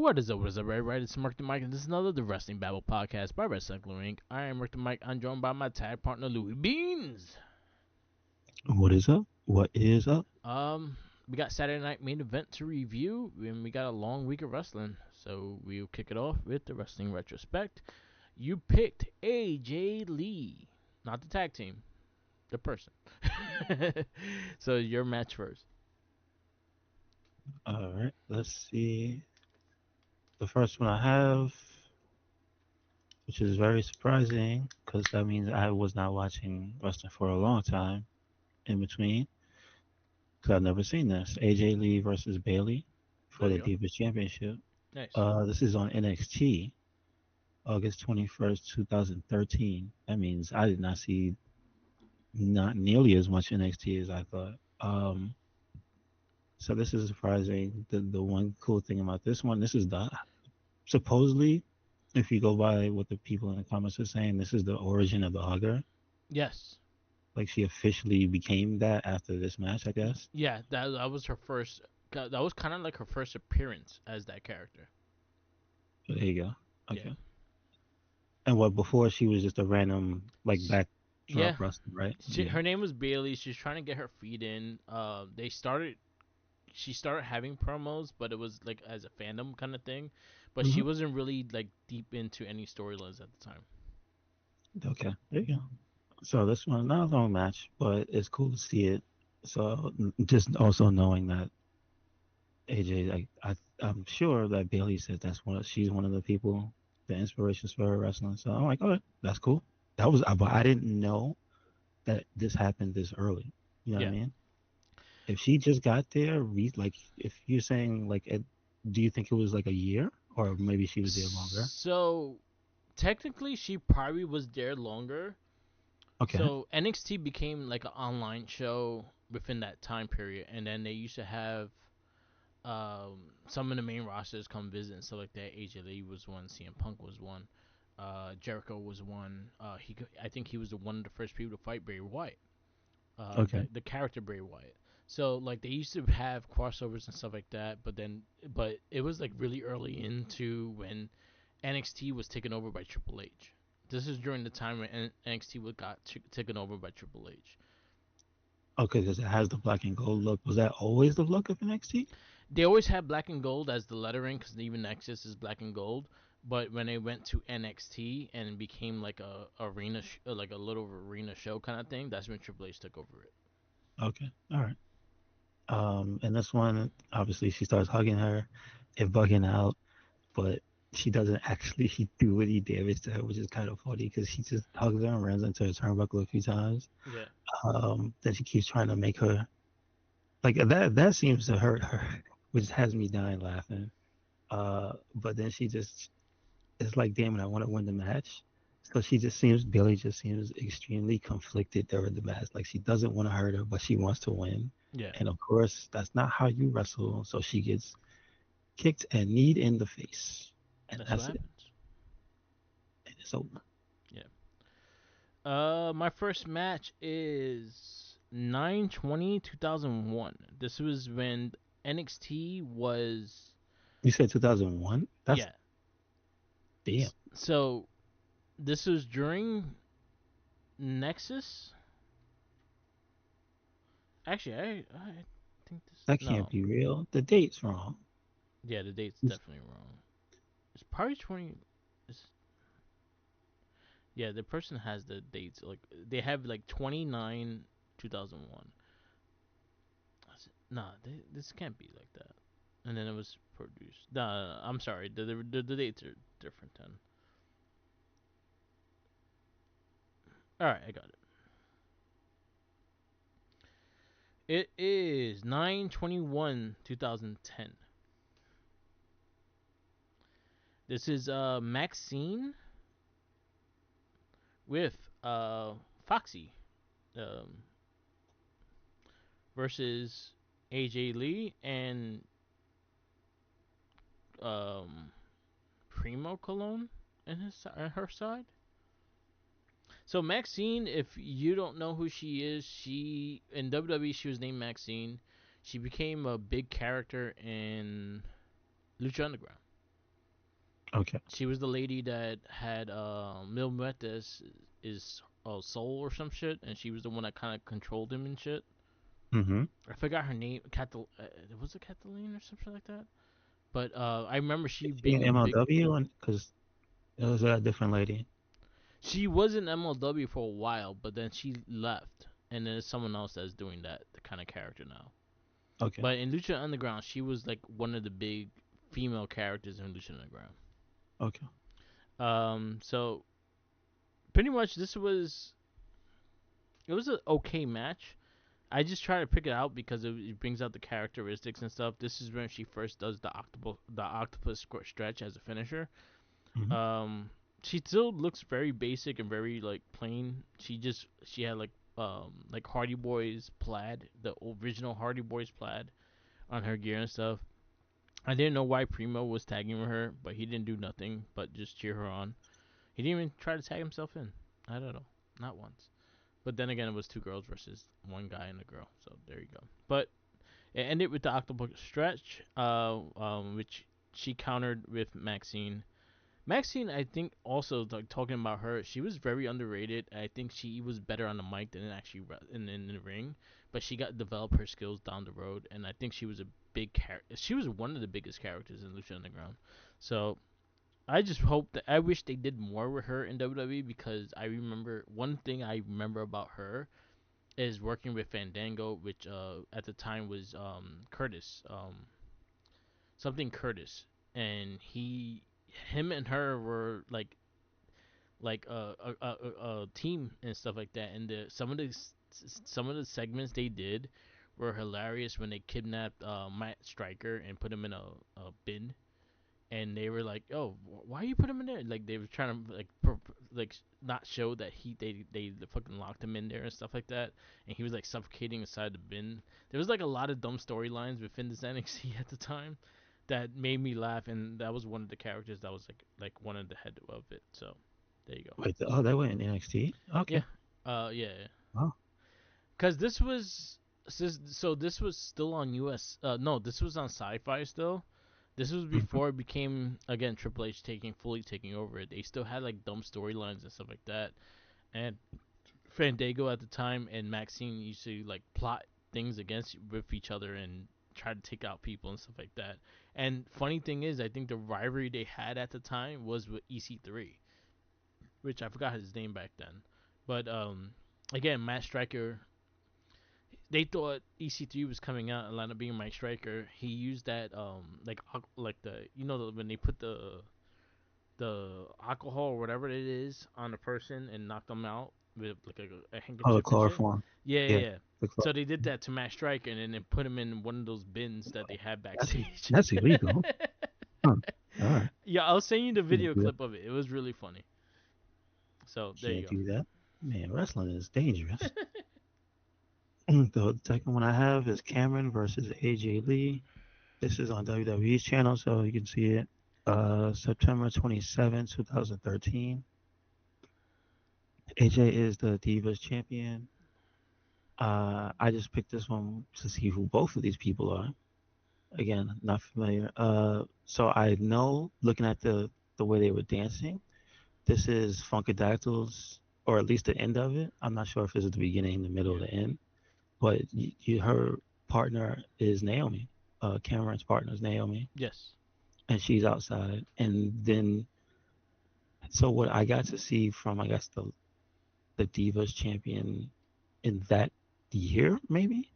What is up, right? It's Mark the Mike, and this is another The Wrestling Babble podcast by Wrestling Inc. I am Mark the Mike. I'm joined by my tag partner, Louis Beans. What is up? What is up? Um, we got Saturday Night Main Event to review, and we got a long week of wrestling. So we'll kick it off with the Wrestling Retrospect. You picked AJ Lee, not the tag team, the person. So your match first. All right, let's see. The first one I have, which is very surprising because that means I was not watching wrestling for a long time in between because I've never seen this. AJ Lee versus Bailey There for you the go. Divas Championship. Nice. This is on NXT, August 21st, 2013. That means I did not see not nearly as much NXT as I thought. So this is surprising. The one cool thing about this one, this is the supposedly, if you go by what the people in the comments are saying, this is the origin of the hugger. Yes. Like she officially became that after this match, I guess. Yeah, that was her first. That was kind of like her first appearance as that character. So there you go. Yeah. Okay. And what before she was just a random like backdrop Yeah. wrestler, right? Yeah. Her name was Bailey. She's trying to get her feet in. They started. She started having promos, but it was like as a fandom kind of thing. But she hmm wasn't really like deep into any storylines at the time. Okay. There you go. So this one not a long match, but it's cool to see it. So just also knowing that AJ, I'm sure that Bailey said she's one of the people, the inspirations for her wrestling. So I'm like, all right, that's cool. That was, but I didn't know that this happened this early. You know what I Yeah. mean? If she just got there, like if you're saying like, do you think it was like a year or maybe she was there longer? So technically, she probably was there longer. Okay, So NXT became like an online show within that time period, and then they used to have some of the main rosters come visit and stuff like that. AJ Lee was one, CM Punk was one, Jericho was one. I think he was one of the first people to fight Bray Wyatt, okay, the character Bray Wyatt. So like they used to have crossovers and stuff like that, but it was like really early into when NXT was taken over by Triple H. This is during the time when NXT got taken over by Triple H. okay, because it has the black and gold look. Was that always the look of NXT? They always had black and gold as the lettering because even Nexus is black and gold. But when they went to NXT and it became like a like a little arena show kind of thing, that's when Triple H took over it. Okay, all right. And this one, obviously, she starts hugging her and bugging out, but she doesn't actually do any damage to her, which is kind of funny because she just hugs her and runs into her turnbuckle a few times. Yeah, Then she keeps trying to make her like that. That seems to hurt her, which has me dying laughing. But then she just it's like, damn it, I want to win the match. So Billy just seems extremely conflicted during the match. Like she doesn't want to hurt her, but she wants to win. yeah, And of course, that's not how you wrestle. So she gets kicked and kneed in the face. And that's what that's it. happens. And it's over. Yeah. My first match is 9/20/2001. This was when NXT was You said 2001? That's yeah. damn. So this was during Nexus. Actually, I think this That can't no. be real. The date's wrong. Yeah, the date's definitely wrong. It's probably 20. It's, yeah, the person has the dates. Like they have like 29/2001. Nah, this can't be like that. And then it was produced. Nah, I'm sorry. The dates are different then. All right, I got it. It is 9/21/2010. This is Maxine with Foxy um, versus AJ Lee and um, Primo Cologne and her side. So Maxine, if you don't know who she is, she in WWE she was named Maxine. She became a big character in Lucha Underground. Okay. She was the lady that had Mil Muertes is soul or some shit, and she was the one that kind of controlled him and shit. Mm-hmm. I forgot her name. Was it Cataline or something like that? But I remember she Is she being in a big. MLW? And because it was a different lady. She was in MLW for a while, but then she left, and then there's someone else that's doing that kind of character now. Okay. But in Lucha Underground, she was like one of the big female characters in Lucha Underground. Okay. So pretty much it was an okay match. I just try to pick it out because it brings out the characteristics and stuff. This is when she first does the octopus stretch as a finisher. Mm-hmm. Um, she still looks very basic and very like plain. She had like Hardy Boys plaid, the original Hardy Boys plaid on her gear and stuff. I didn't know why Primo was tagging with her, but he didn't do nothing but just cheer her on. He didn't even try to tag himself in. I don't know, not once. But then again, it was two girls versus one guy and a girl, so there you go. But it ended with the octopus stretch, which she countered with Maxine. Maxine, I think, also like talking about her, she was very underrated. I think she was better on the mic than actually in the ring, but she got developed her skills down the road, and I think she was a big character. She was one of the biggest characters in Lucha Underground. So I just hope that I wish they did more with her in WWE because I remember one thing I remember about her is working with Fandango, which at the time was Curtis, something Curtis, and him and her were like a team and stuff like that. And some of the segments they did were hilarious when they kidnapped Matt Striker and put him in a bin. And they were like, "Oh, why you put him in there?" Like they were trying to like not show that they fucking locked him in there and stuff like that. And he was like suffocating inside the bin. There was like a lot of dumb storylines within this NXT at the time that made me laugh, and that was one of the characters that was like one of the head of it. So there you go. Wait. Oh, that went in NXT. Yeah, Okay. yeah. Oh. Cause this was still on US. No, this was on Sci-Fi still. This was Mm-hmm. before it became again Triple H fully taking over it. They still had like dumb storylines and stuff like that. And Fandango at the time and Maxine used to like plot things against with each other and try to take out people and stuff like that. And funny thing is, I think the rivalry they had at the time was with EC3, which I forgot his name back then. But again, Matt Striker, they thought EC3 was coming out and up being Mike Striker. He used that like the when they put the alcohol or whatever it is on the person and knock them out with like a Oh, the handkerchief and shit. chloroform. Yeah, Yeah. yeah, yeah. The So they did chloroform. that to Matt Striker and then put him in one of those bins that they had That's backstage. that's illegal. Huh. All right. Yeah, I'll send you the Can't video do that. clip of it. It was really funny. So there you Can't go. do that. Man, wrestling is dangerous. The second one I have is Cameron versus AJ Lee. This is on WWE's channel, so you can see it. September 27, 2013. AJ is the Divas champion. I just picked this one to see who both of these people are. Again, not familiar. So I know looking at the way they were dancing, this is Funkadactyls, or at least the end of it. I'm not sure if it's at the beginning, the middle, or Yeah. the end. But her partner is Naomi. Cameron's partner is Naomi, Yes. and she's outside. And then, so what I got to see from, I guess, the Divas champion in that year, maybe,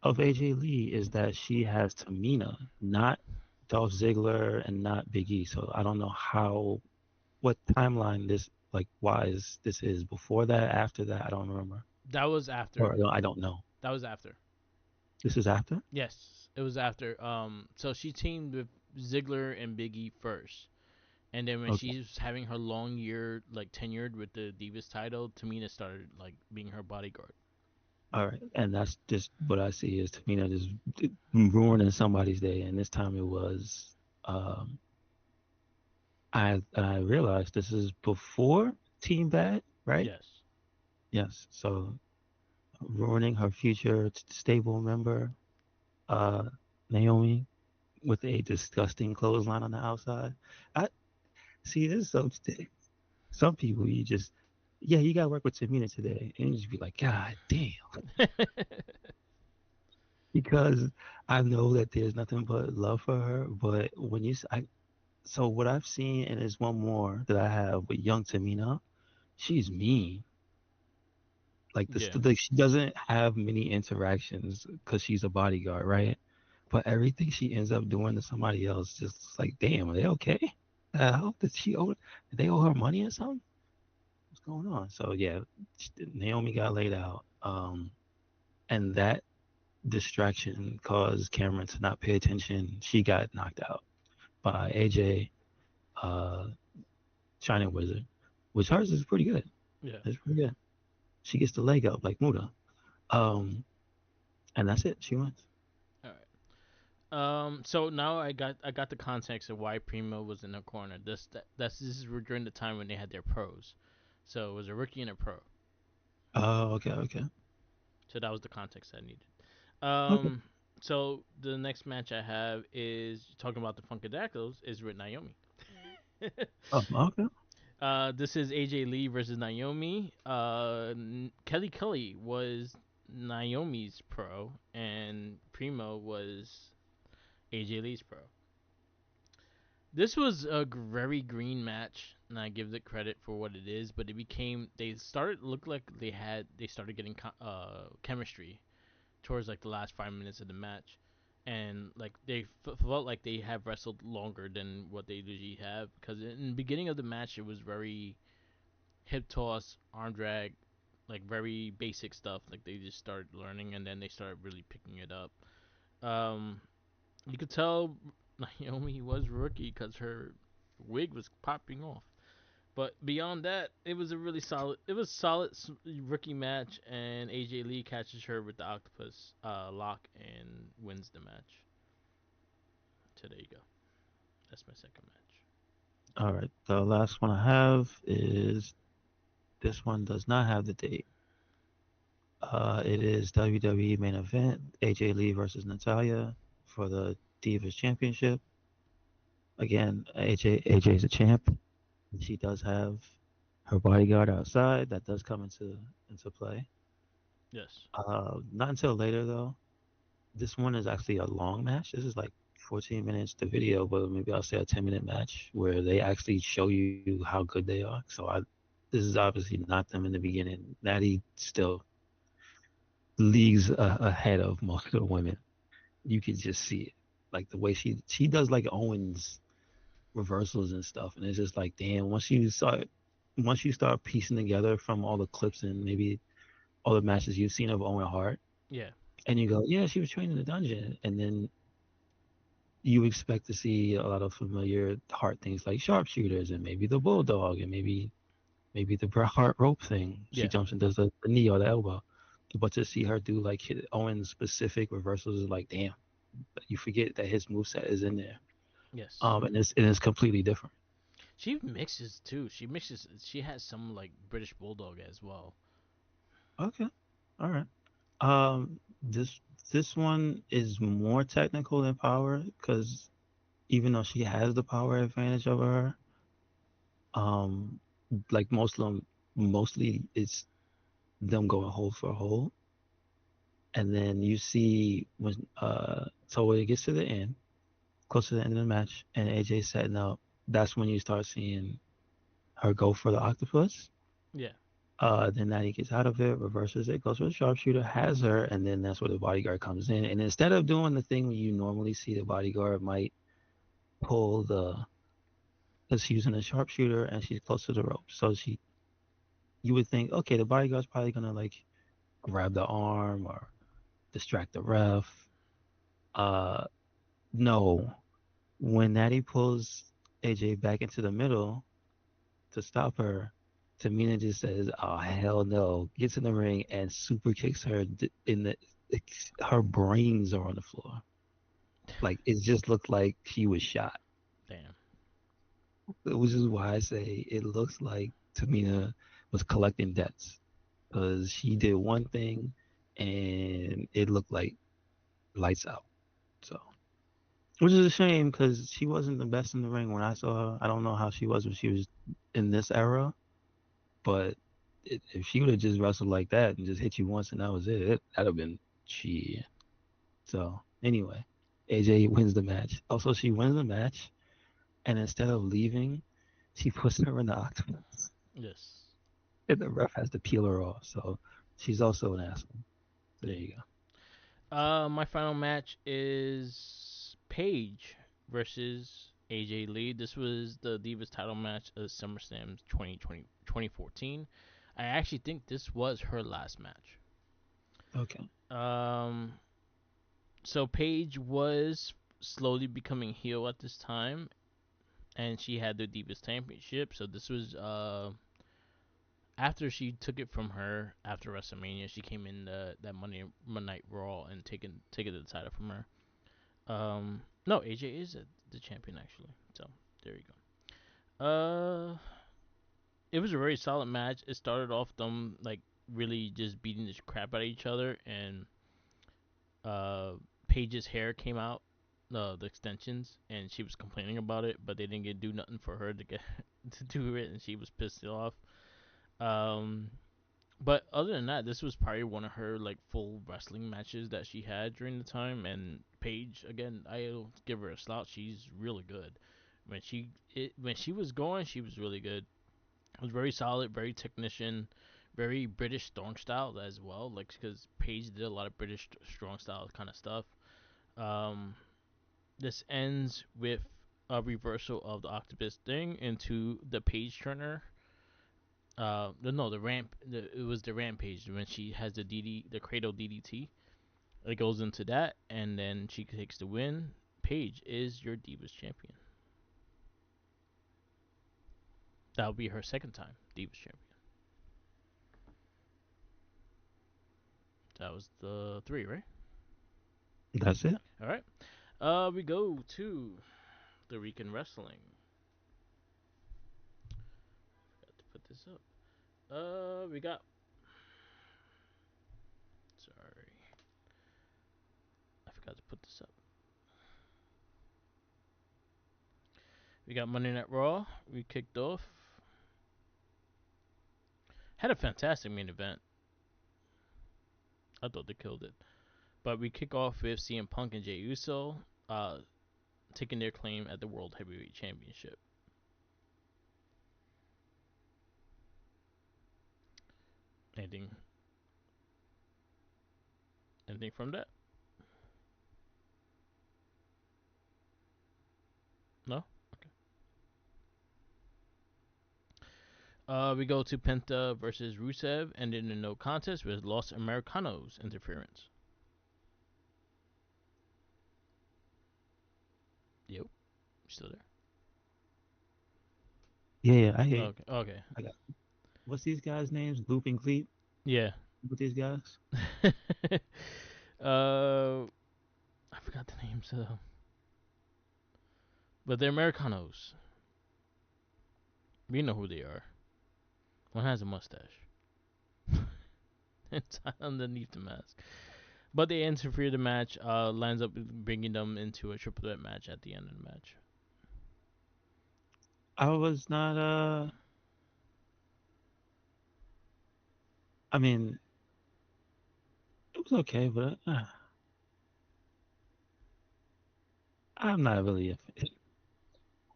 of AJ Lee is that she has Tamina, not Dolph Ziggler and not Big E. So I don't know what timeline this, like, wise this is. Before that, after that, I don't remember. That was after. Or I don't know. That was after. This is after? Yes, it was after. So she teamed with Ziggler and Biggie first, and then when Okay. she was having her long year, like tenured with the Divas title, Tamina started like being her bodyguard. All right. And that's just what I see is Tamina just ruining somebody's day. And this time it was, um, I realized this is before Team Bad, right? Yes. Yes. So ruining her future stable member, uh, Naomi, with a disgusting clothesline on the outside. I See, there's some people you just, yeah, you gotta work with Tamina today, and you just be like, God damn, because I know that there's nothing but love for her. But when so what I've seen, and there's one more that I have with young Tamina, she's mean. Like Yeah, she doesn't have many interactions because she's a bodyguard, right? But everything she ends up doing to somebody else, just like, damn, are they okay? How did she owe? Did they owe her money or something? What's going on? So yeah, Naomi got laid out, and that distraction caused Cameron to not pay attention. She got knocked out by AJ, uh, Shining Wizard, which hers is pretty good. yeah. It's pretty good. She gets the leg up like Muda. Um, and that's it. She wins. All right. So now I got the context of why Primo was in the corner. This is during the time when they had their pros. So it was a rookie and a pro. Oh, okay, okay, So that was the context I needed. okay. Um, so the next match I have is talking about the Funkadactyls is with Naomi. Oh, okay. This is AJ Lee versus Naomi. Kelly Kelly was Naomi's pro, and Primo was AJ Lee's pro. This was a very green match, and I give it credit for what it is. But it became they started look like they started getting chemistry towards like the last 5 minutes of the match, and like they felt like they have wrestled longer than what they usually have. Because in the beginning of the match, it was very hip toss, arm drag, like very basic stuff. Like they just started learning, and then they started really picking it up. Um, you could tell Naomi was rookie because her wig was popping off. But beyond that, it was a really solid. It was solid rookie match, and AJ Lee catches her with the octopus lock and wins the match. So there you go. That's my second match. All right. The last one I have is this one does not have the date. It is WWE main event AJ Lee versus Natalia for the Divas Championship. Again, AJ is a champ. She does have her bodyguard outside. That does come into play. Yes. Not until later though. This one is actually a long match. This is like 14 minutes to video, but maybe I'll say a 10-minute match where they actually show you how good they are. This is obviously not them in the beginning. Natty still leagues ahead of most of the women. You can just see it, like the way she does like Owens reversals and stuff, and it's just like, damn. Once you start piecing together from all the clips and maybe all the matches you've seen of Owen Hart, Yeah. and you go, yeah, she was trained in the dungeon, and then you expect to see a lot of familiar Hart things like sharpshooters and maybe the bulldog and maybe the Bret Hart rope thing. She Yeah. jumps and does the knee or the elbow. But to see her do like Owen's specific reversals is like, damn, you forget that his moveset is in there. Yes. And it's completely different. She mixes too. She mixes. She has some like British bulldog as well. Okay. All right. This one is more technical than power because even though she has the power advantage over her, um, like most of them, mostly it's them going hold for hold, and then you see when it gets to the end, close to the end of the match, and AJ setting up. That's when you start seeing her go for the octopus. Yeah. Then Natty gets out of it, reverses it, goes for the sharpshooter, has her, and then that's where the bodyguard comes in. And instead of doing the thing you normally see, the bodyguard might pull because she's using a sharpshooter and she's close to the rope. So you would think, okay, the bodyguard's probably gonna like grab the arm or distract the ref. Uh, no. When Natty pulls AJ back into the middle to stop her, Tamina just says, "Oh hell no!" Gets in the ring and super kicks her in the. Her brains are on the floor. Like it just looked like she was shot. Damn. Which is why I say it looks like Tamina was collecting debts because she did one thing and it looked like lights out. So Which is a shame because she wasn't the best in the ring when I saw her. I don't know how she was when she was in this era, but if she would have just wrestled like that and just hit you once and that was that'd have been she. So anyway, AJ wins the match. Also, she wins the match, and instead of leaving, she puts her in the octopus, Yes. and the ref has to peel her off. So she's also an asshole. So there Yeah. you go. My final match is Paige versus AJ Lee. This was the Divas title match of SummerSlam 2014. I actually think this was her last match. Okay. Um, so Paige was slowly becoming heel at this time, and she had the Divas Championship. So this was after she took it from her after WrestleMania. She came in that Monday Night Raw and taken the title from her. No, AJ is the champion actually. So there you go. It was a very solid match. It started off them like really just beating the crap out of each other, and uh, Paige's hair came out, the extensions, and she was complaining about it, but they didn't get do nothing for her to get to do it, and she was pissed off. Um, but other than that, this was probably one of her like full wrestling matches that she had during the time. And Paige, again, I'll give her a slouch. She's really good. When she was going, she was really good. It was very solid, very technician, very British strong style as well. Like because Paige did a lot of British strong style kind of stuff. Um, this ends with a reversal of the octopus thing into the page turner. No, it was the rampage when she has the cradle DDT. It goes into that, and then she takes the win. Paige is your Divas champion. That'll be her second time Divas champion. That was the three, right? That's it. All right. We go to the Rican wrestling. Got to put this up. We got. Sorry, I forgot to put this up. We got Monday Night Raw. We kicked off. Had a fantastic main event. I thought they killed it. But we kick off with CM Punk and Jey Uso taking their claim at the World Heavyweight Championship. Anything anything from that? No? Okay. We go to Penta versus Rusev, and in a no contest with Los Americanos interference. Yep, still there. Yeah, I hear you. Okay, okay. I got what's these guys' names? Loop and Cleat? Yeah. With these guys? I forgot the names but they're Americanos. We know who they are. One has a mustache. It's underneath the mask. But they interfere the match, lands up bringing them into a triple threat match at the end of the match. I was not I mean, it was okay, but I'm not really a fan.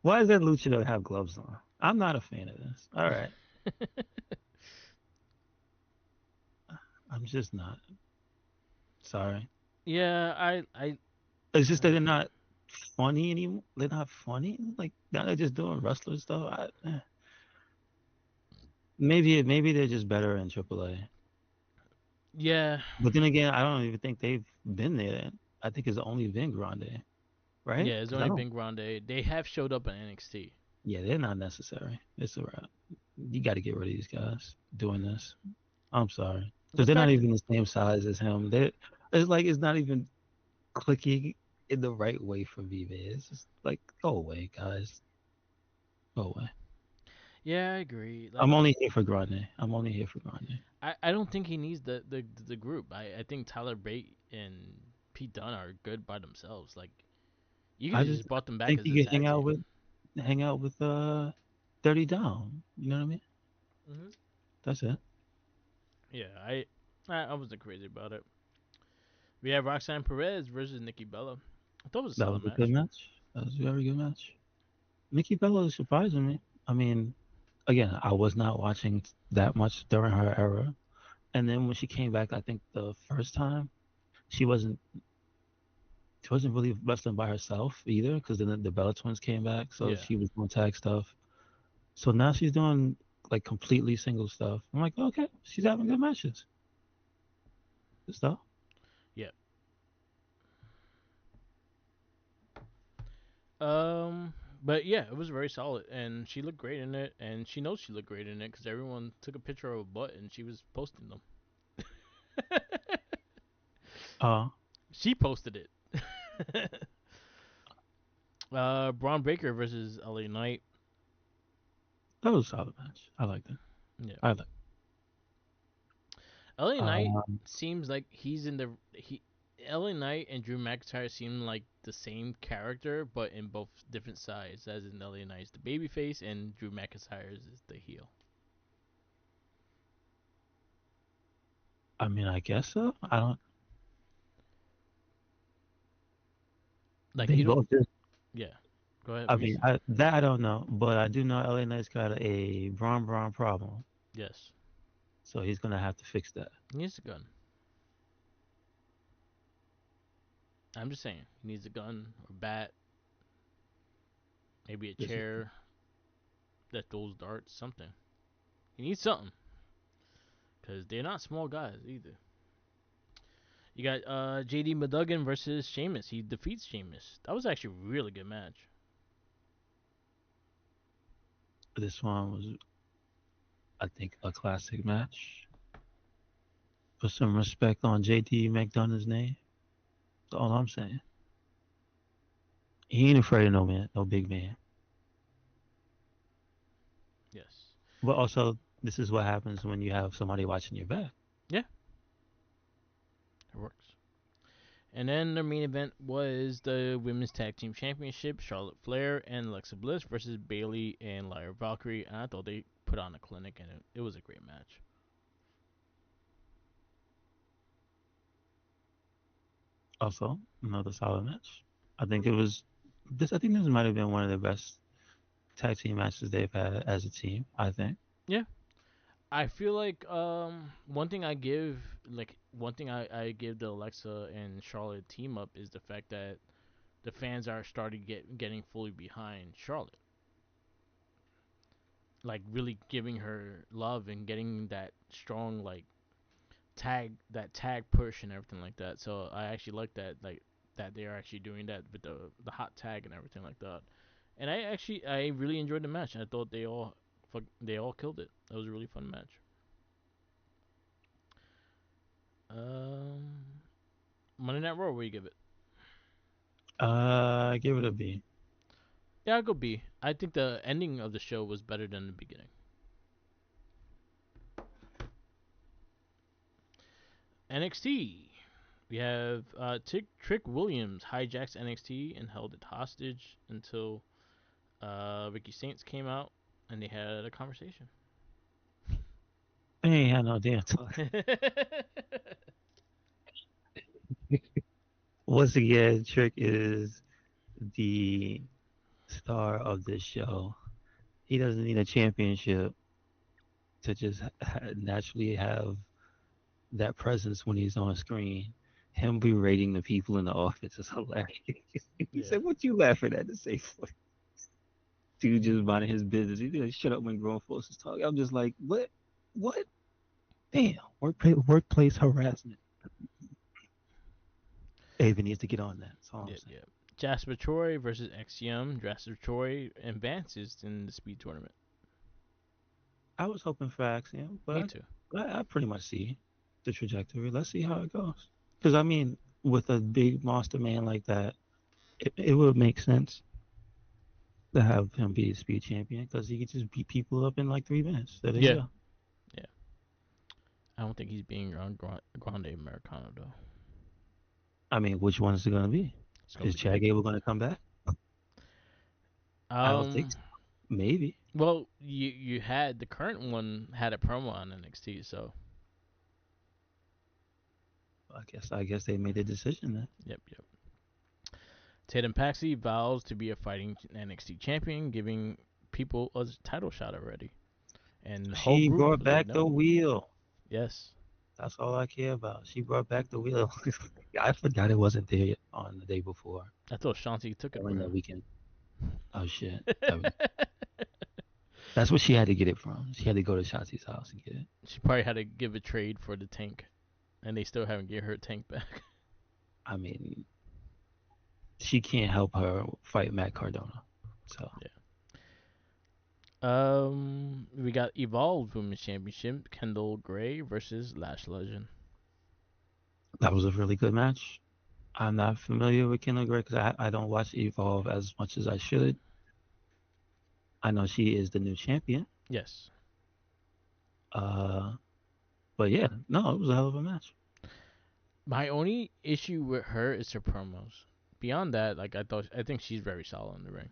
Why does that luchador have gloves on? I'm not a fan of this. All right. I'm just not. Sorry. Yeah, I It's just that they're not funny anymore. They're not funny. Like now they're just doing wrestler stuff. Maybe they're just better in AAA. yeah, But then again, I don't even think they've been there. I think it's only been Grande, right? yeah. It's Because I only don't. been Grande. They have showed up in NXT. Yeah, they're not necessary. It's a wrap. You got to get rid of these guys doing this. I'm sorry, The because they're not fact, even the same size as him. It's like it's not even clicking in the right way for me, man. It's just like go away, guys. Go away. yeah, I agree. I'm Like, only here for Grande. I'm only here for Grande. I don't think he needs the group. I think Tyler Bate and Pete Dunne are good by themselves. Like, You could I have just just brought them back think as you a could tag team. hang out with Dirty Dom. You know what I mean? Hmm. That's it. Yeah, I wasn't crazy about it. We have Roxanne Perez versus Nikki Bella. I thought it was a That solid was a good match. match. That was a very good match. Nikki Bella is surprising me. I mean, again, I was not watching that much during her era. And then when she came back, I think the first time she wasn't she wasn't really wrestling by herself either, because then the Bella Twins came back, so Yeah, she was doing tag stuff. So now she's doing like completely single stuff. I'm like, okay, she's having good matches. Good stuff. yeah. Um, but yeah, it was very solid, and she looked great in it, and she knows she looked great in it because everyone took a picture of her butt and she was posting them. Uh, She posted it. Braun Breaker versus LA Knight. that was a solid match. I liked it. Yeah, I like. LA Knight Um, seems like he's in the he. LA Knight and Drew McIntyre seem like the same character, but in both different sides. As in, LA Knight's the babyface, and Drew McIntyre is the heel. I mean, I guess so. I don't. Like They you don't. both just. Yeah. Go ahead. I What you mean, say? that I don't know, but I do know LA Knight's got a Braun problem, Yes. so he's gonna have to fix that. He needs a gun. I'm just saying. He needs a gun or bat, maybe a This is chair that throws darts, something. He needs something. Because they're not small guys either. You got JD McDuggan versus Sheamus. He defeats Sheamus. That was actually a really good match. this one was, I think, a classic match. Put some respect on JT McDonough's name. That's all I'm saying. He ain't afraid of no man, no big man. Yes. But also, this is what happens when you have somebody watching your back. Yeah, it works. And then the main event was the Women's Tag Team Championship. Charlotte Flair and Alexa Bliss versus Bayley and Lyra Valkyrie. And I thought they put on a clinic, and it was a great match. Also, another solid match. I think it was this. I think this might have been one of the best tag team matches they've had as a team. I think. Yeah, I feel like one thing I give the Alexa and Charlotte team up is the fact that the fans are starting getting fully behind Charlotte, like really giving her love and getting that strong like tag push and everything like that. So I actually like that, like that they are actually doing that with the hot tag and everything like that. And I really enjoyed the match. I thought they all killed it. It was a really fun match. Um, Monday Night Raw, where you give it? I give it a B. Yeah, I'll go B. I think the ending of the show was better than the beginning. NXT. We have Trick Williams hijacks NXT and held it hostage until Ricky Saints came out and they had a conversation. They ain't had no damn time. Once again, Trick is the star of this show. He doesn't need a championship to just naturally have that presence when he's on screen. Him berating the people in the office is hilarious. He Yeah. said, "What you laughing at?" The safe dude just minding his business. He's like, "Shut up when grown folks is talking." I'm just like, "What? What? Damn! Workplace harassment." Ava needs to get on that. That's all I'm Yeah, saying. yeah. Jasper Troy versus XM. Jasper Troy advances in the speed tournament. I was hoping for Axiom, Me but too. I pretty much see the trajectory. Let's see how it goes. Because I mean, with a big monster man like that, it would make sense to have him be a speed champion because he could just beat people up in like 3 minutes. So there you Yeah, go. yeah. I don't think he's being on Grande Americano though. I mean, which one is it going to be? It's gonna Is be the Chad big. Gable going to come back? I don't think Um. so. Maybe. Well, you had the current one had a promo on NXT, so I guess they made a decision then. yep. Tatum Paxi vows to be a fighting NXT champion, giving people a title shot already, and the whole She group brought let it back the know. wheel. Yes, That's all I care about. She brought back the wheel. I forgot it wasn't there on the day before I thought Shanti took it or for in the him. weekend. Oh shit. That's what she had to get it from. She had to go to Shotzi's house and get it. She probably had to give a trade for the tank, and they still haven't given her tank back. I mean, she can't help her fight Matt Cardona. So Yeah. We got Evolved Women's Championship: Kendall Gray versus Lash Legend. that was a really good match. I'm not familiar with Kendall Gray because I don't watch Evolve as much as I should. I know she is the new champion. Yes. Uh, but yeah, no, it was a hell of a match. My only issue with her is her promos. Beyond that, I think she's very solid in the ring.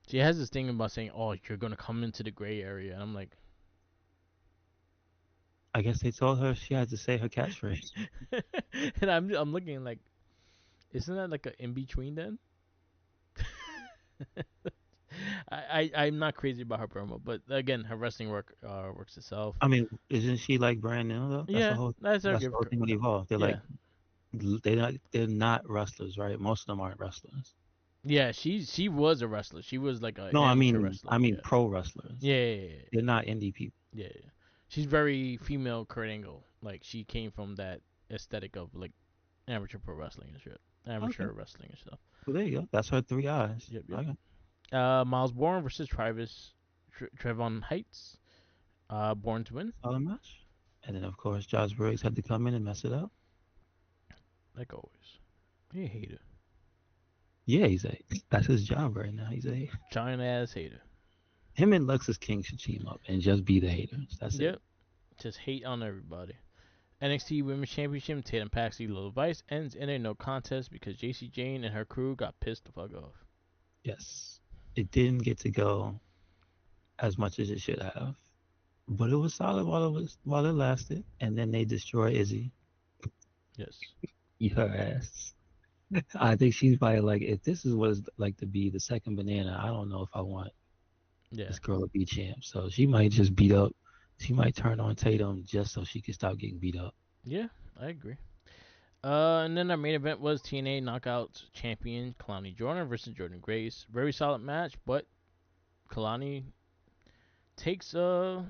She has this thing about saying, "Oh, you're gonna come into the gray area," and I'm like, I guess they told her she had to say her catchphrase. and I'm looking like, isn't that like an in between then? I'm not crazy about her promo, but again, her wrestling works itself. I mean, isn't she like brand new though? Yeah, that's our That's the give. whole thing with Evolve. Yeah, They're not wrestlers, right? Most of them aren't wrestlers. yeah. She was a wrestler. She was like an No, I amateur mean wrestler. I mean Yeah, pro wrestlers. yeah, yeah, yeah. They're not indie people. Yeah, yeah. She's very female Kurt Angle. Like she came from that aesthetic of like amateur pro wrestling and shit. Okay, Amateur wrestling and stuff. well there you go. That's her three eyes. Yep, yep. Okay, Miles Bourne versus Travis Trevon Heights. Bourne to win, solid match. And then of course Josh Briggs had to come in and mess it up. like always. He a hater. Yeah, that's his job right now. Giant ass hater. Him and Lexus King should team up and just be the haters. That's it. Yep. Just hate on everybody. NXT Women's Championship, Tatum Paxley, Lil Vice ends in a no contest because JC Jane and her crew got pissed the fuck off. Yes, it didn't get to go as much as it should have, but it was solid while it lasted. And then they destroy Izzy. Yes. Eat her ass. I think she's probably like, if this is what it's like to be the second banana, I don't know if I want Yeah. this girl to be champ. So she might just beat up. She might turn on Tatum just so she can stop getting beat up. Yeah, I agree. And then our main event was TNA Knockouts champion Kalani Jordan versus Jordan Grace. Very solid match, but Kalani takes a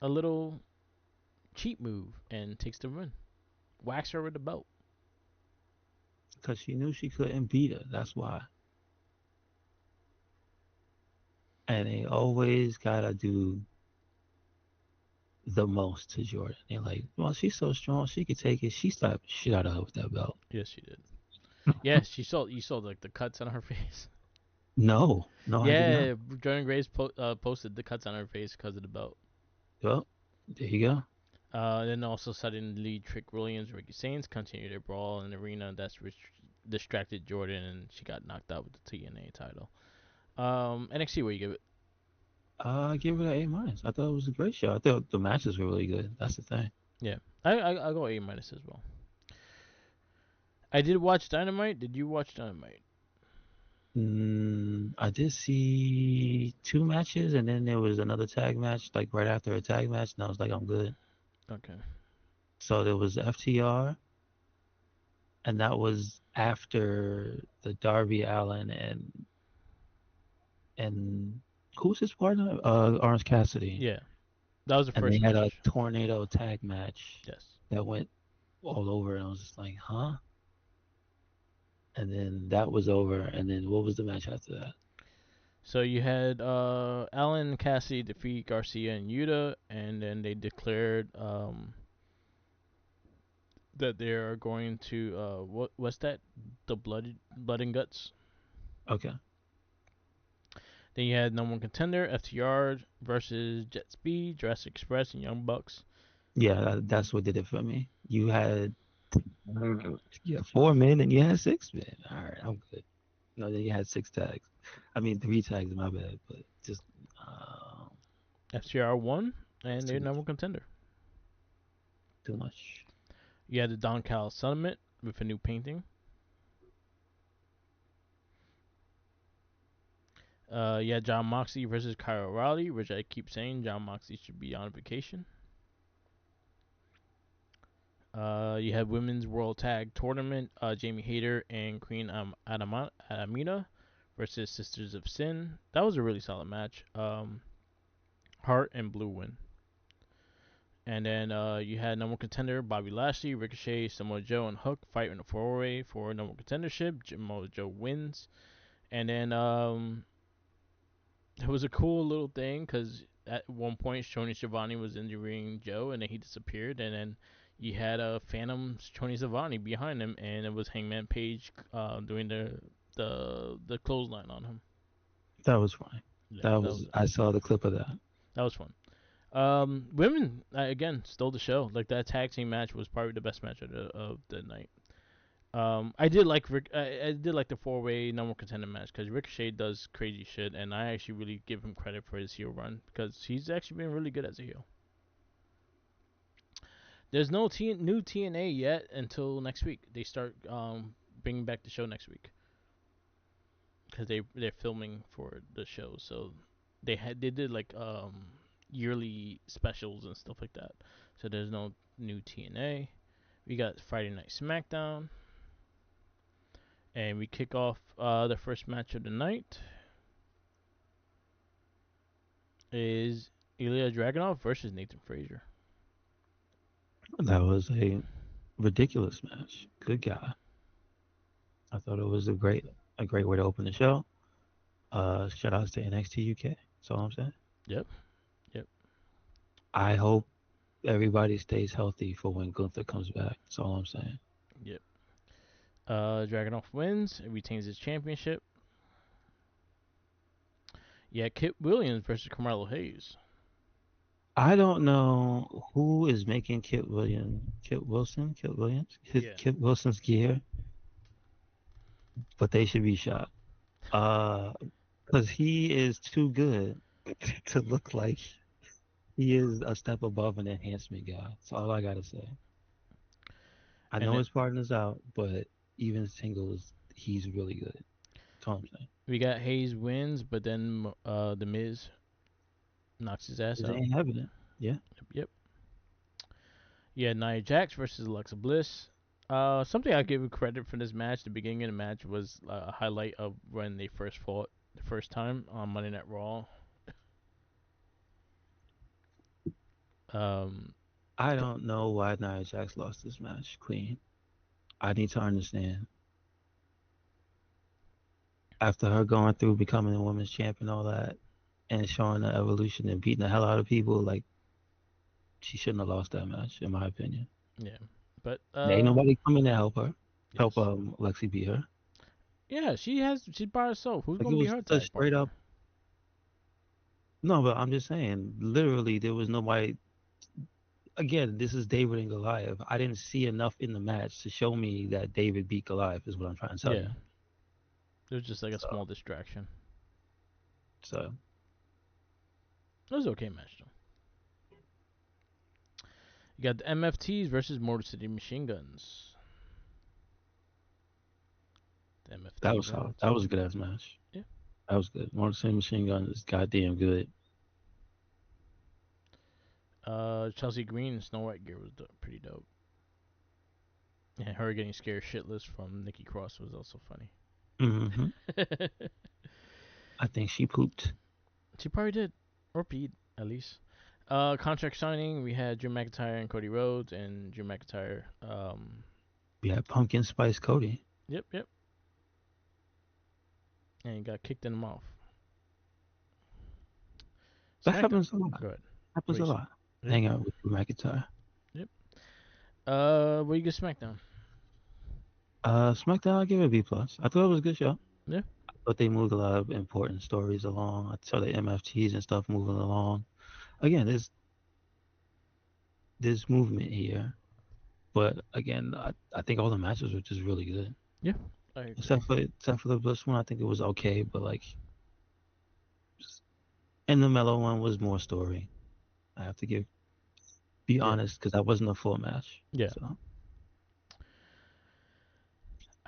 little cheat move and takes the win. Whacks her with the belt. Because she knew she couldn't beat her. That's why. And they always gotta do the most to Jordan. They're like, well, she's so strong, she could take it. She slapped the shit out of her with that belt. Yes, she did. Yeah, you saw like the cuts on her face. No, no, I did not. Yeah, Jordan Grace posted the cuts on her face because of the belt. Well, there you go. Then also suddenly Trick Williams, Ricky Saints continued their brawl in the arena. That's which distracted Jordan, and she got knocked out with the TNA title. NXT, what you give it? I give it an A minus. I thought it was a great show. I thought the matches were really good. That's the thing. Yeah, I go A minus as well. I did watch Dynamite. Did you watch Dynamite? I did see two matches, and then there was another tag match, like right after a tag match, and I was like, I'm good. Okay. So there was FTR, and that was after the Darby Allen and who's his partner? Orange Cassidy. Yeah, that was the And they first had a match. tornado tag match Yes. that went all over, and I was just like, huh? And then that was over, and then what was the match after that? So you had Allen and Cassidy defeat Garcia and Yuta, and then they declared that they are going to what's that? The blood and guts. Okay. Then you had number one contender FTR versus Jet Speed, Jurassic Express, and Young Bucks. Yeah, that's what did it for me. You had 4 men and you had 6 men. All right, I'm good. No, they had 6 tags. I mean, 3 tags. My bad, but just uh, FTR won, that's and they're too number much. one contender. Too much. You had the Don Cal Summit with a new painting. Yeah, John Moxley versus Kyle O'Reilly, which I keep saying John Moxley should be on vacation. You had Women's World Tag Tournament, Jamie Hayter and Queen Adamina versus Sisters of Sin. That was a really solid match. Hart and Blue win. And then you had number one contender Bobby Lashley, Ricochet, Samoa Joe, and Hook fight in a four-way for number one contendership. Samoa Joe wins. And then it was a cool little thing because at one point Shoni Schiavone was interviewing Joe, and then he disappeared, and then you had a phantom Shoni Schiavone behind him, and it was Hangman Page doing the clothesline on him. That was fine. Yeah, That that was. was I saw the clip of that. that was fun. Women again stole the show. Like that tag team match was probably the best match of the night. I did like I did like the four-way number one contender match because Ricochet does crazy shit, and I actually really give him credit for his heel run because he's actually been really good as a heel. There's no new TNA yet until next week. They start bringing back the show next week because they're filming for the show, so they did like yearly specials and stuff like that. So there's no new TNA. We got Friday Night SmackDown. And we kick off the first match of the night is Ilya Dragunov versus Nathan Frazier. That was a ridiculous match. Good guy. I thought it was a great way to open the show. Shout outs to NXT UK. That's all I'm saying. Yep, yep, I hope everybody stays healthy for when Gunther comes back. That's all I'm saying. yep. Dragunov wins and retains his championship. Yeah, Kit Williams versus Carmelo Hayes. I don't know who is making Kit Williams, Yeah. Kit Wilson's gear, but they should be shot. Uh, because he is too good to look like he is a step above an enhancement guy. That's all I gotta say. I And know then his partner's out, but even singles, he's really good. That's all I'm saying. we got Hayes wins, but then the Miz knocks his ass It out. ain't evident. Yeah. Yep, yep. Yeah, Nia Jax versus Alexa Bliss. Something I give credit for this match. The beginning of the match was a highlight of when they first fought the first time on Monday Night Raw. Um, I don't know why Nia Jax lost this match, Queen. I need to understand. After her going through becoming a women's champion, all that, and showing the evolution and beating the hell out of people, like she shouldn't have lost that match, in my opinion. yeah, but And ain't nobody coming to help yes, Lexi beat her. yeah, she's by herself. Who's Like it gonna be was her a tag straight up. partner? No, but I'm just saying, literally, there was nobody. Again, this is David and Goliath. I didn't see enough in the match to show me that David beat Goliath. Is what I'm trying to tell Yeah, you. it was just like a So, small distraction. so It was an okay match though. You got the MFTs versus Motor City Machine Guns. The that MFT was solid. wins. That was a good ass match. Yeah. That was good. Motor City Machine Gun is goddamn good. Chelsea Green and Snow White gear was pretty dope. And her getting scared shitless from Nikki Cross was also funny. Hmm. I think she pooped. She probably did, or peed at least. Contract signing, we had Drew McIntyre and Cody Rhodes, and Drew McIntyre. We had Pumpkin Spice Cody. Yep, yep, and he got kicked in the mouth. That SmackDown. happens a lot. Good. Happens What a you say? lot. Yeah. Hang out with Drew McIntyre. Yep. What you get SmackDown? SmackDown, I give it a B plus. I thought it was a good show. Yeah. But they moved a lot of important stories along. I saw the MFTs and stuff moving along. Again, there's movement here, but again, I think all the matches were just really good. Yeah. I agree. except for the Bliss one, I think it was okay, but like, and the Mellow one was more story. I have to be Yeah, honest because that wasn't a full match. yeah. So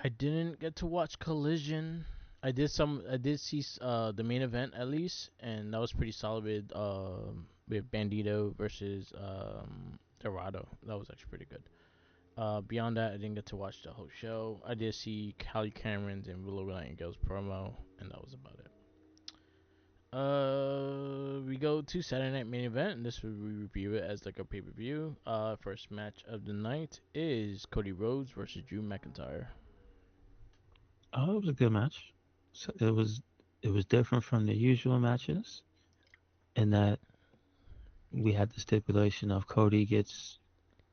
I didn't get to watch Collision. I did see the main event at least, and that was pretty solid with Bandito versus Dorado. That was actually pretty good. Beyond that, I didn't get to watch the whole show. I did see Callie Cameron's and Willow Nightingale's promo, and that was about it. We go to Saturday Night Main Event, and this we review it as like a pay per view. First match of the night is Cody Rhodes versus Drew McIntyre. it was a good match. So it was different from the usual matches in that we had the stipulation of Cody gets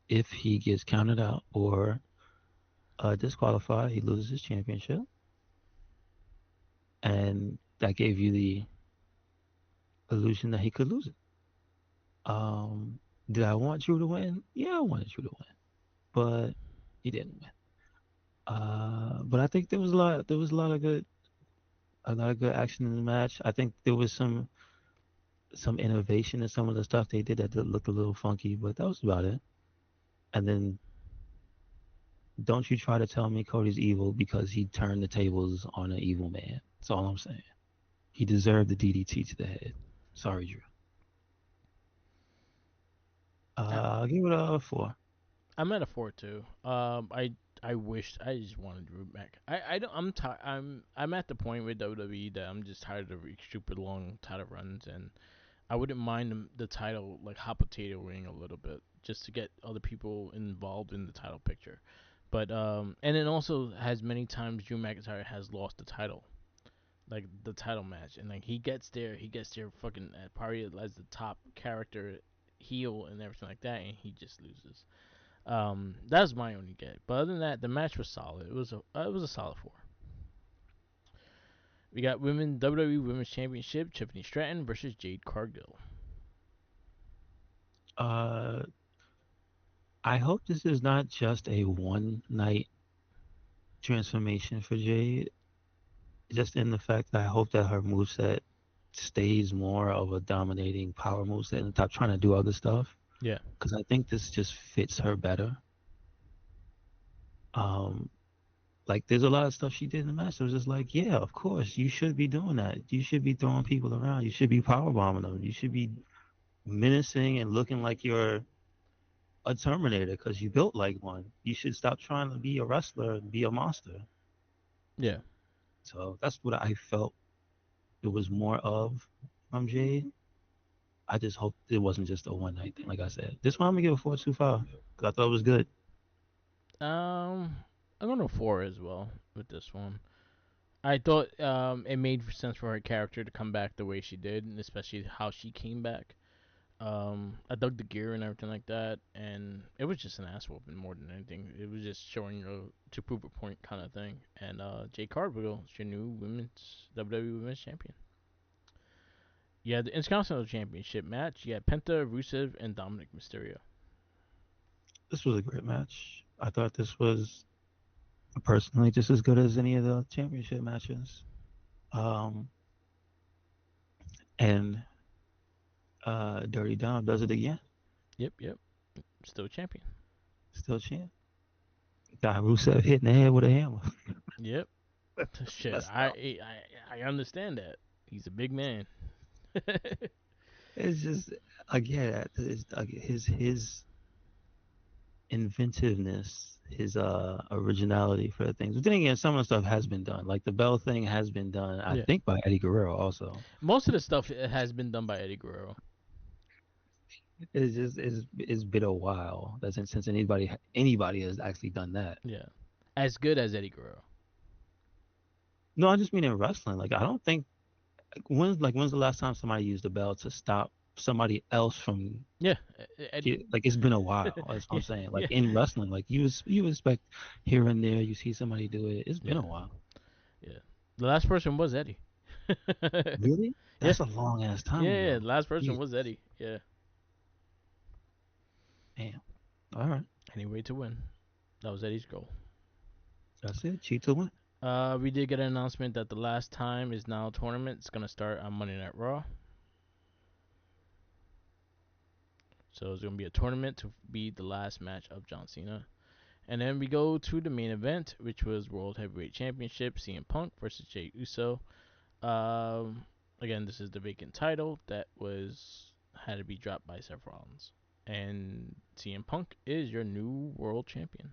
if he gets counted out or disqualified, he loses his championship, and that gave you the illusion that he could lose it. Um, did I want Drew to win? Yeah, I wanted Drew to win, but he didn't win. But I think there was a lot of good action in the match. I think there was some innovation in some of the stuff they did that looked a little funky, but that was about it. And then don't you try to tell me Cody's evil because he turned the tables on an evil man. That's all I'm saying. He deserved the DDT to the head. Sorry, Drew. I, I'll give it a 4. I'm at a 4 too. I wished I just wanted Drew back. I don't. I'm at the point with WWE that I'm just tired of stupid long title runs, and I wouldn't mind the title like hot potato ring a little bit just to get other people involved in the title picture. But and it also has many times Drew McIntyre has lost the title, like the title match, and like he gets there fucking at probably as the top character heel and everything like that, and he just loses. That was my only get. But other than that, the match was solid. It was a solid 4. We got women WWE Women's Championship Tiffany Stratton versus Jade Cargill. Uh, I hope this is not just a one night transformation for Jade. Just in the fact that I hope that her moveset stays more of a dominating power moveset and stop trying to do other stuff. Yeah, Because I think this just fits her better. Um, like there's a lot of stuff she did in the match. I was just like, yeah, of course, you should be doing that. You should be throwing people around. You should be power bombing them. You should be menacing and looking like you're a Terminator because you built like one. You should stop trying to be a wrestler and be a monster. yeah. So that's what I felt it was more of from Jade. I just hope it wasn't just a one night thing. Like I said, this one I'm gonna give a 4.25 because I thought it was good. I'm going to 4 as well with this one. I thought it made sense for her character to come back the way she did, and especially how she came back. I dug the gear and everything like that, and it was just an ass whooping more than anything. It was just showing you to prove a point kind of thing. And Jade Cargill is your new women's WWE Women's Champion. You had the Intercontinental Championship match. You had Penta, Rusev, and Dominic Mysterio. This was a great match. I thought this was personally just as good as any of the championship matches. Um, and Dirty Dom does it again. Yep, yep. Still champion. Still champ. Got Rusev hitting the head with a hammer. Yep. Shit, Messed up. I understand that. He's a big man. It's just again his inventiveness, his originality for the things. But then again, some of the stuff has been done. Like the Bell thing has been done, I Yeah. think, by Eddie Guerrero also. Most of the stuff has been done by Eddie Guerrero. It's been a while that since anybody has actually done that. Yeah. As good as Eddie Guerrero. No, I just mean in wrestling. Like I don't think when's the last time somebody used the bell to stop somebody else from Yeah. Eddie. like it's been a while. That's what Yeah. I'm saying. Like Yeah. in wrestling, like you expect here and there you see somebody do it. It's been Yeah. a while. Yeah. The last person was Eddie. Really? Yeah. That's a long ass time Yeah. ago. The last person Yeah. was Eddie. Yeah. Damn. All right. Any way to win. That was Eddie's goal. That's it. Cheat to win. We did get an announcement that the last time is now a tournament. It's gonna start on Monday Night Raw. So it's gonna be a tournament to be the last match of John Cena. And then we go to the main event, which was World Heavyweight Championship: CM Punk versus Jey Uso. Um, Again, this is the vacant title that was had to be dropped by Seth Rollins, and CM Punk is your new world champion.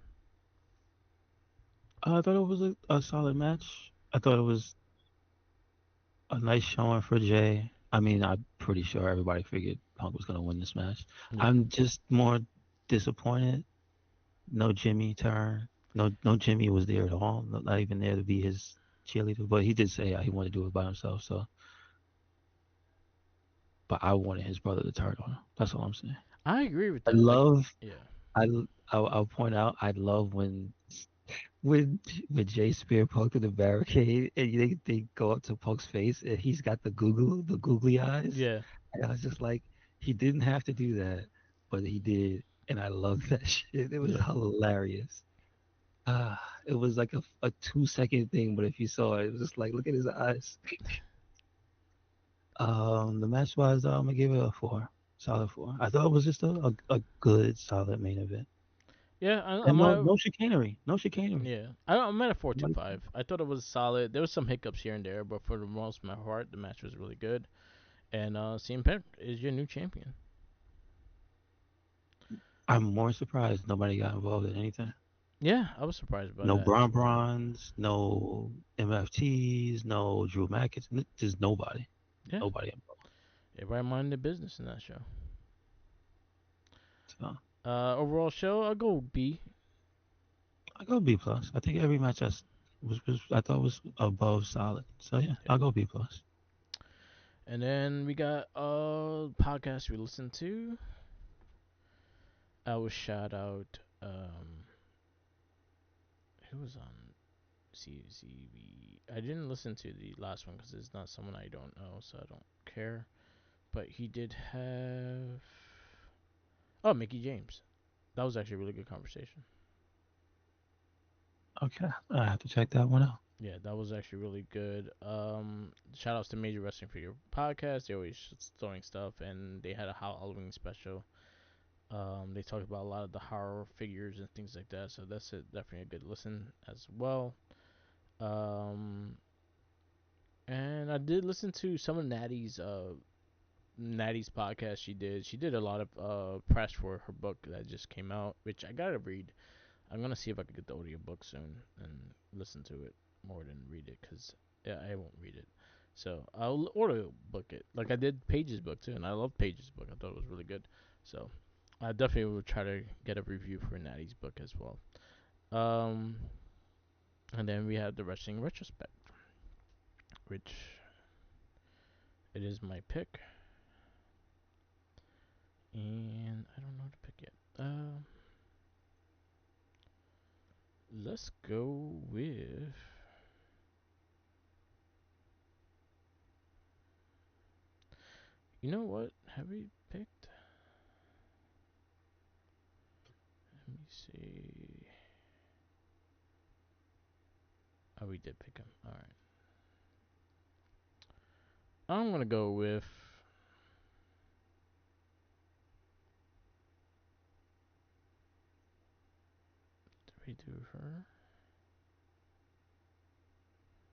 I thought it was a solid match. I thought it was a nice showing for Jay. I mean, I'm pretty sure everybody figured Punk was gonna win this match. Yeah, I'm just more disappointed. No Jimmy turn. No Jimmy was there at all. Not even there to be his cheerleader. But he did say he wanted to do it by himself. So, but I wanted his brother to turn on him. That's all I'm saying. I agree with I that. Like, love. yeah, I I'll point out. I love when when Jay Spear poked in the barricade and they go up to Punk's face and he's got the googly eyes. yeah, And I was just like, he didn't have to do that, but he did, and I love that shit. It was yeah, hilarious. It was like a 2 second thing, but if you saw it, it was just like, look at his eyes. The match wise, I'm gonna give it a 4, solid 4. I thought it was just a good solid main event, yeah. and I'm no chicanery, no chicanery. yeah. I'm at a Nobody- 4.25. I thought it was solid. There was some hiccups here and there, but for the most part, the match was really good. And CM Punk is your new champion. I'm more surprised nobody got involved in anything. Yeah, I was surprised by No that as well. Bronze, no MFTs, no Drew McIntyre, just nobody. Yeah, Nobody involved. everybody minded their business in that show. So Overall show, I'll go B. I go B plus. I think every match was I thought was above solid. So yeah, Yeah. I'll go B plus. And then we got podcast we listened to. I will shout out who was on CCV. I didn't listen to the last one because it's not someone I don't know, so I don't care. But he did have Mickey James. That was actually a really good conversation. Okay, I have to check that one out. Yeah, that was actually really good. Shout outs to Major Wrestling for your podcast. They always throwing stuff, and they had a Halloween special. They talked about a lot of the horror figures and things like that, so that's definitely a good listen as well. Um, and I did listen to some of Natty's podcast. She did a lot of press for her book that just came out, which I gotta read. I'm gonna see if I can get the audiobook soon and listen to it more than read it, cause yeah, I won't read it. So I'll audio book it, like I did Paige's book too, and I love Paige's book. I thought it was really good. So I definitely will try to get a review for Natty's book as well. Um, and then we have the wrestling retrospect, which it is my pick, and I don't know what to pick yet. Let's go with. You know what? Have we picked? Let me see. Oh, we did pick him. All right. I'm gonna go with. Did we do her?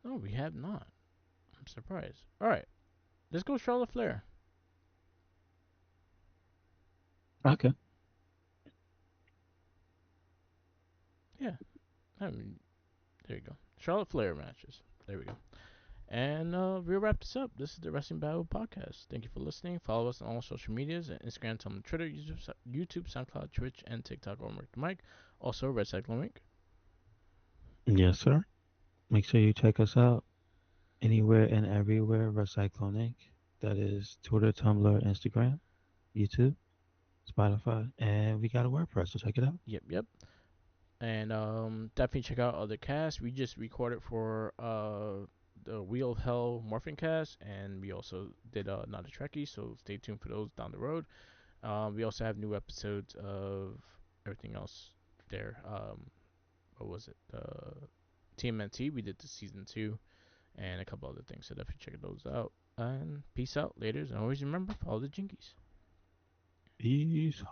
No, we have not. I'm surprised. All right. Let's go Charlotte Flair. Okay. Yeah. I mean, there you go. Charlotte Flair matches. There we go. And we'll wrap this up. This is the Wrestling Battle Podcast. Thank you for listening. Follow us on all social medias at Instagram, Tumblr, Twitter, YouTube, SoundCloud, Twitch, and TikTok on Rick the Mic. Also, Red Cyclone Inc. Yes, sir. Make sure you check us out anywhere and everywhere. Recyclone Inc. That is Twitter, Tumblr, Instagram, YouTube, Spotify, and we got a WordPress. So check it out. Yep, yep. And definitely check out other casts. We just recorded for the Wheel of Hell Morphin cast, and we also did Not a Trekkie, so stay tuned for those down the road. We also have new episodes of everything else there. What was it? TMNT, we did the season 2 and a couple other things. So definitely check those out. And peace out, laters. And always remember, follow the jinkies. Peace.